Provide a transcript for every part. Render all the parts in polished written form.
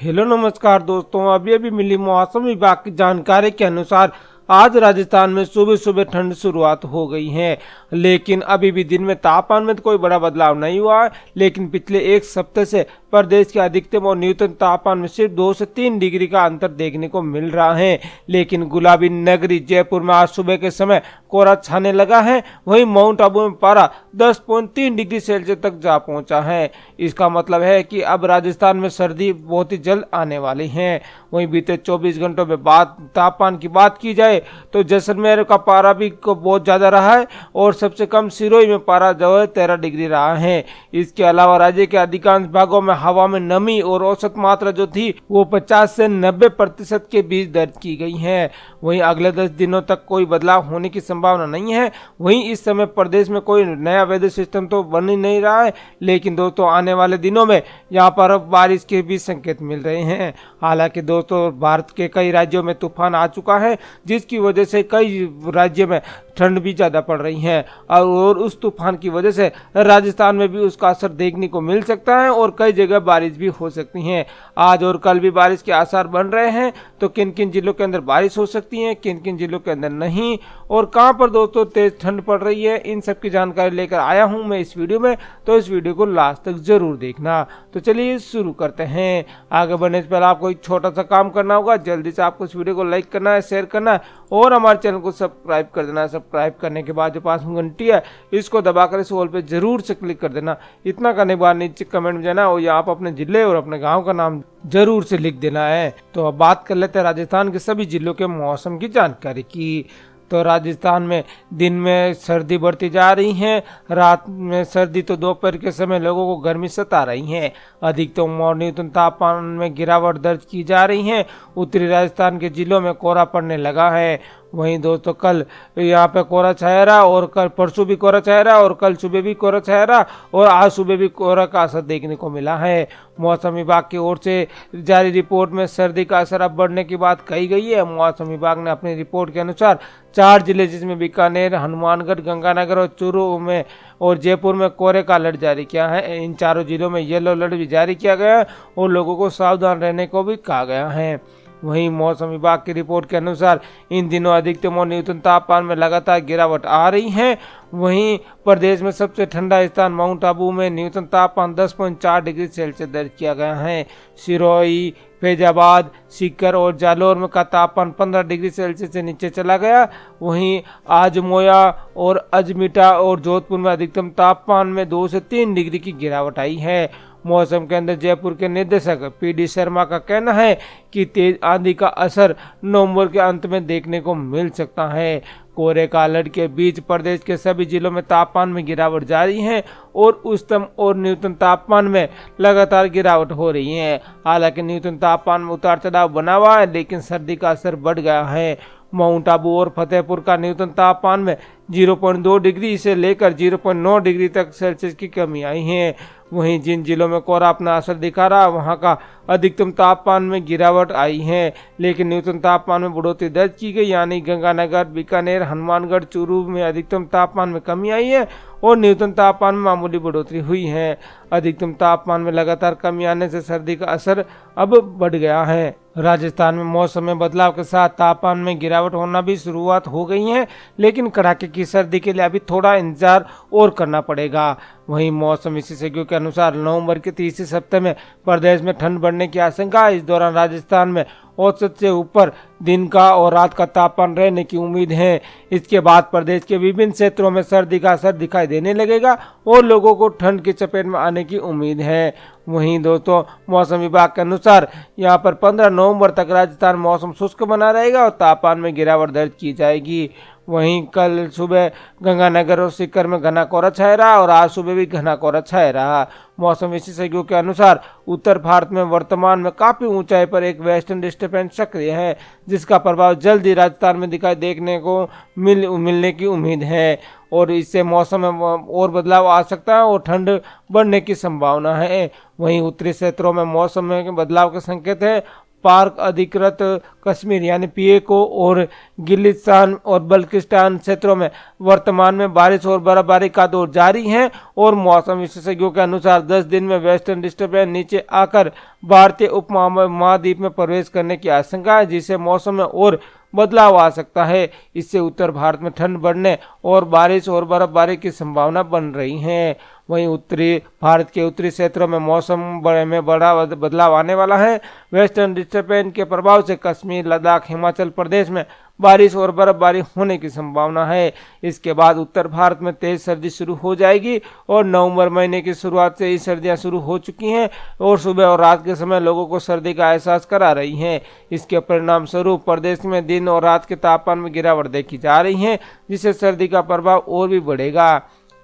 Hello नमस्कार दोस्तों, अभी अभी मिली मौसम विभाग की जानकारी के अनुसार आज राजस्थान में सुबह सुबह ठंड शुरुआत हो गई है। लेकिन अभी भी दिन में तापमान में तो कोई बड़ा बदलाव नहीं हुआ है। लेकिन पिछले एक सप्ताह से प्रदेश के अधिकतम और न्यूनतम तापमान में सिर्फ 2 से 3 डिग्री का अंतर देखने को मिल रहा है। लेकिन गुलाबी नगरी जयपुर में आज सुबह के समय कोहरा छाने लगा है। वहीं माउंट आबू में पारा 10.3 डिग्री सेल्सियस तक जा पहुंचा है। इसका मतलब है कि अब राजस्थान में सर्दी बहुत ही जल्द आने वाली है। वहीं बीते 24 घंटों में तापमान की बात की जाए तो जैसलमेर का पारा भी बहुत ज्यादा रहा है और सबसे कम सिरोही में पारा जो है 13 डिग्री रहा है। इसके अलावा राज्य के अधिकांश भागों में हवा में नमी और औसत मात्रा जो थी वो 50 से 90% के बीच दर्ज की गई है। वहीं अगले 10 दिनों तक कोई बदलाव होने की संभावना नहीं है। वहीं इस समय प्रदेश में कोई नया वेदर सिस्टम तो बन ही नहीं रहा है, लेकिन दोस्तों आने वाले दिनों में यहाँ पर बारिश के भी संकेत मिल रहे हैं। हालांकि दोस्तों भारत के कई राज्यों में तूफान आ चुका है, जिसकी वजह से कई राज्यों में ठंड भी ज्यादा पड़ रही है और उस तूफान की वजह से राजस्थान में भी उसका असर देखने को मिल सकता है और कई जगह बारिश भी हो सकती है। आज और कल भी बारिश के आसार बन रहे हैं। तो किन किन जिलों के अंदर बारिश हो सकती है, किन किन जिलों के अंदर नहीं, और कहां पर दोस्तों तेज ठंड पड़ रही है, इन सब की जानकारी लेकर आया हूं मैं इस वीडियो में। तो इस वीडियो को लास्ट तक जरूर देखना। तो चलिए शुरू करते हैं। आगे बढ़ने से पहले आपको एक छोटा सा काम करना होगा। जल्दी से आपको इस वीडियो को लाइक करना है, शेयर करना है और हमारे चैनल को सब्सक्राइब कर देना है। सब्सक्राइब करने के बाद जो पास में घंटी है इसको दबाकर इस ऑल पे जरूर से क्लिक कर देना। इतना करने के बाद नीचे कमेंट में जाना और यहाँ पर अपने जिले और अपने गांव का नाम जरूर से लिख देना है। तो अब बात कर लेते हैं राजस्थान के सभी जिलों के मौसम की जानकारी की। तो राजस्थान में दिन में सर्दी बढ़ती जा रही है। रात में सर्दी तो दोपहर के समय लोगों को गर्मी सता रही है। अधिकतम और न्यूनतम तापमान में गिरावट दर्ज की जा रही है। उत्तरी राजस्थान के जिलों में कोहरा पड़ने लगा है। वहीं दोस्तों कल यहाँ पे कोहरा छाया रहा और कल परसों भी कोहरा छाया रहा और कल सुबह भी कोहरा छाया रहा और आज सुबह भी कोहरा का असर देखने को मिला है। मौसम विभाग की ओर से जारी रिपोर्ट में सर्दी का असर अब बढ़ने की बात कही गई है। मौसम विभाग ने अपनी रिपोर्ट के अनुसार 4 जिले जिसमें बीकानेर, हनुमानगढ़, गंगानगर और चूरू में और जयपुर में कोहरे का अलर्ट जारी किया है। इन चारों जिलों में येलो अलर्ट भी जारी किया गया है और लोगों को सावधान रहने को भी कहा गया है। वहीं मौसम विभाग की रिपोर्ट के अनुसार इन दिनों अधिकतम और न्यूनतम तापमान में लगातार गिरावट आ रही है। वहीं प्रदेश में सबसे ठंडा स्थान माउंट आबू में न्यूनतम तापमान 10.4 डिग्री सेल्सियस दर्ज किया गया है। सिरोही, फैजाबाद, सीकर और जालौर में का तापमान 15 डिग्री सेल्सियस से नीचे चला गया। वहीं आजमोया और अजमीठा और जोधपुर में अधिकतम तापमान में 2 से 3 डिग्री की गिरावट आई है। मौसम के अंदर जयपुर के निदेशक पीडी शर्मा का कहना है कि तेज आंधी का असर नवंबर के अंत में देखने को मिल सकता है। कोहरे का अलर्ट के बीच प्रदेश के सभी जिलों में तापमान में गिरावट जारी है और उच्चतम और न्यूनतम तापमान में लगातार गिरावट हो रही है। हालांकि न्यूनतम तापमान में उतार चढ़ाव बना हुआ है, लेकिन सर्दी का असर बढ़ गया है। माउंट आबू और फतेहपुर का न्यूनतम तापमान में 0.2 डिग्री से लेकर 0.9 डिग्री तक सेल्सियस की कमी आई है। वहीं जिन जिलों में कोहरा अपना असर दिखा रहा वहां का अधिकतम तापमान में गिरावट आई है, लेकिन न्यूनतम तापमान में बढ़ोतरी दर्ज की गई। यानी गंगानगर, बीकानेर, हनुमानगढ़, चूरू में अधिकतम तापमान में कमी आई है और न्यूनतम तापमान में मामूली बढ़ोतरी हुई है। अधिकतम तापमान में लगातार कमी आने से सर्दी का असर अब बढ़ गया है। राजस्थान में मौसम में बदलाव के साथ तापमान में गिरावट होना भी शुरुआत हो गई है, लेकिन कड़ाके की सर्दी के लिए अभी थोड़ा इंतजार और करना पड़ेगा। वहीं मौसम विशेषज्ञों के अनुसार नवंबर के तीसरे सप्ताह में प्रदेश में ठंड बढ़ने की आशंका है। इस दौरान राजस्थान में औसत से ऊपर दिन का और रात का तापमान रहने की उम्मीद है। इसके बाद प्रदेश के विभिन्न क्षेत्रों में सर्दी का असर दिखाई देने लगेगा और लोगों को ठंड की चपेट में आने की उम्मीद है। वहीं दोस्तों मौसम विभाग के अनुसार यहाँ पर 15 नवंबर तक राजस्थान मौसम शुष्क बना रहेगा और तापमान में गिरावट दर्ज की जाएगी। वहीं कल सुबह गंगानगर और सीकर में घना कोहरा छाया रहा और आज सुबह भी घना कोहरा छाया रहा। मौसम विशेषज्ञों के अनुसार उत्तर भारत में वर्तमान में काफी ऊंचाई पर एक वेस्टर्न डिस्टर्बेंस सक्रिय है, जिसका प्रभाव जल्द ही राजस्थान में दिखाई देखने को मिलने की उम्मीद है और इससे मौसम में और बदलाव आ सकता है और ठंड बढ़ने की संभावना है। वहीं उत्तरी क्षेत्रों में मौसम में बदलाव के संकेत है। पाक अधिकृत कश्मीर यानी पीएको और गिलिस्तान और बल्किस्तान क्षेत्रों में वर्तमान में बारिश और बर्फबारी का दौर जारी है और मौसम विशेषज्ञों के अनुसार 10 दिन में वेस्टर्न डिस्टर्बेंस नीचे आकर भारतीय उप महाद्वीप में प्रवेश करने की आशंका है, जिससे मौसम में और बदलाव आ सकता है। इससे उत्तर भारत में ठंड बढ़ने और बारिश और बर्फबारी की संभावना बन रही है। वहीं उत्तरी भारत के उत्तरी क्षेत्रों में मौसम में बड़ा बदलाव आने वाला है। वेस्टर्न डिस्टर्बेंस के प्रभाव से कश्मीर, लद्दाख, हिमाचल प्रदेश में बारिश और बर्फबारी होने की संभावना है। इसके बाद उत्तर भारत में तेज सर्दी शुरू हो जाएगी और नवंबर महीने की शुरुआत से ही सर्दियां शुरू हो चुकी हैं और सुबह और रात के समय लोगों को सर्दी का एहसास करा रही हैं। इसके परिणाम स्वरूप प्रदेश में दिन और रात के तापमान में गिरावट देखी जा रही है, जिससे सर्दी का प्रभाव और भी बढ़ेगा।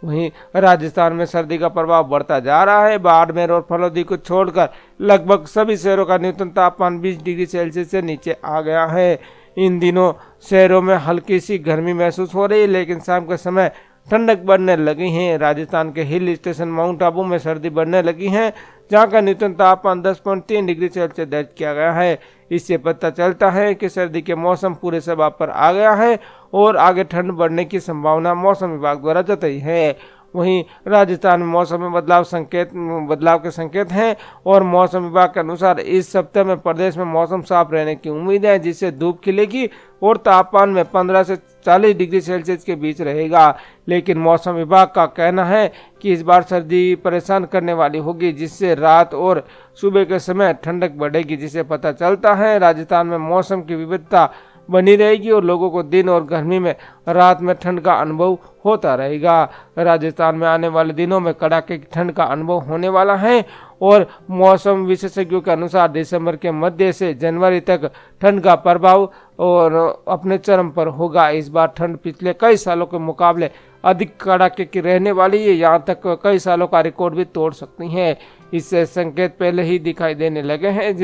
वहीं राजस्थान में सर्दी का प्रभाव बढ़ता जा रहा है। बाड़मेर और फलोदी को छोड़कर लगभग सभी शहरों का न्यूनतम तापमान 20 डिग्री सेल्सियस से नीचे आ गया है। इन दिनों शहरों में हल्की सी गर्मी महसूस हो रही है, लेकिन शाम के समय ठंडक बढ़ने लगी है। राजस्थान के हिल स्टेशन माउंट आबू में सर्दी बढ़ने लगी है, जहां का न्यूनतम तापमान 10.3 डिग्री सेल्सियस दर्ज किया गया है। इससे पता चलता है कि सर्दी के मौसम पूरे शबाब पर आ गया है और आगे ठंड बढ़ने की संभावना मौसम विभाग द्वारा जताई है। वहीं राजस्थान में मौसम में बदलाव के संकेत हैं और मौसम विभाग के अनुसार इस सप्ताह में प्रदेश में मौसम साफ रहने की उम्मीद है, जिससे धूप खिलेगी और तापमान में 15 से 40 डिग्री सेल्सियस के बीच रहेगा। लेकिन मौसम विभाग का कहना है कि इस बार सर्दी परेशान करने वाली होगी, जिससे रात और सुबह के समय ठंडक बढ़ेगी। जिससे पता चलता है राजस्थान में मौसम की विविधता बनी रहेगी और लोगों को दिन और गर्मी में रात में ठंड का अनुभव होता रहेगा। राजस्थान में आने वाले दिनों में कड़ाके की ठंड का अनुभव होने वाला है और मौसम विशेषज्ञों के अनुसार दिसंबर के मध्य से जनवरी तक ठंड का प्रभाव और अपने चरम पर होगा। इस बार ठंड पिछले कई सालों के मुकाबले अधिक कड़ाके की रहने वाली है, यहाँ तक कई सालों का रिकॉर्ड भी तोड़ सकती है। इससे संकेत पहले ही दिखाई देने लगे हैं,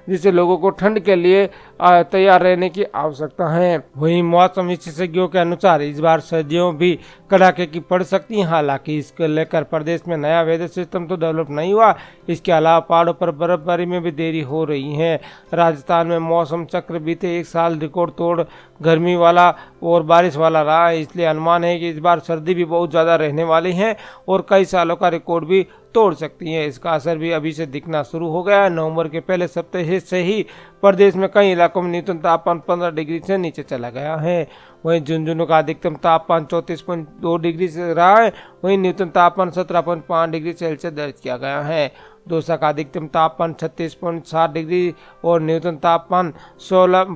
जिससे लोगों को ठंड के लिए तैयार रहने की आवश्यकता है। वहीं मौसम विशेषज्ञों के अनुसार इस बार सर्दियों भी कड़ाके की पड़ सकती है। हालांकि इसको लेकर प्रदेश में नया वेदर सिस्टम तो डेवलप नहीं हुआ। इसके अलावा पहाड़ों पर बर्फबारी में भी देरी हो रही है। राजस्थान में मौसम चक्र बीते एक साल रिकॉर्ड तोड़ गर्मी वाला और बारिश वाला रहा है, इसलिए अनुमान है कि इस बार सर्दी भी बहुत ज़्यादा रहने वाली है और कई सालों का रिकॉर्ड भी तोड़ सकती है। इसका असर भी अभी से दिखना शुरू हो गया है। नवंबर के पहले सप्ताह से ही प्रदेश में कई इलाकों में न्यूनतम तापमान 15 डिग्री से नीचे चला गया है। वहीं झुंझुनू का अधिकतम तापमान 34.2 डिग्री से रहा है। वहीं न्यूनतम तापमान 17.5 डिग्री सेल्सियस दर्ज किया गया है। दौसा का अधिकतम तापमान 36.7 डिग्री और न्यूनतम तापमान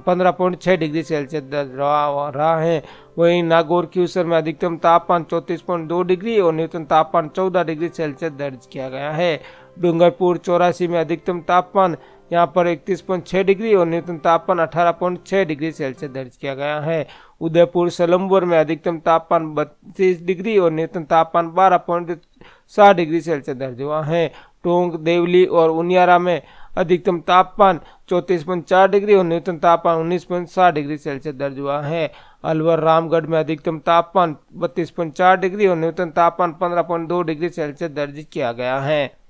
15.6 डिग्री सेल्सियस दर्ज रहा है। वहीं नागौर क्यूसर में अधिकतम तापमान 34.2 डिग्री और न्यूनतम तापमान 14 डिग्री सेल्सियस दर्ज किया गया है। डूंगरपुर 84 में अधिकतम तापमान यहाँ पर 31.6 डिग्री और न्यूनतम तापमान 18.6 डिग्री सेल्सियस दर्ज किया गया है। उदयपुर सलम्बुर में अधिकतम तापमान 32 डिग्री और न्यूनतम तापमान 12.7 डिग्री सेल्सियस दर्ज हुआ है। टोंक, देवली और उनियारा में अधिकतम तापमान 34.4 डिग्री और न्यूनतम तापमान 19.7 डिग्री सेल्सियस दर्ज हुआ है। अलवर रामगढ़ में अधिकतम तापमान 32.4 डिग्री और न्यूनतम तापमान 15.2 डिग्री सेल्सियस दर्ज किया गया है।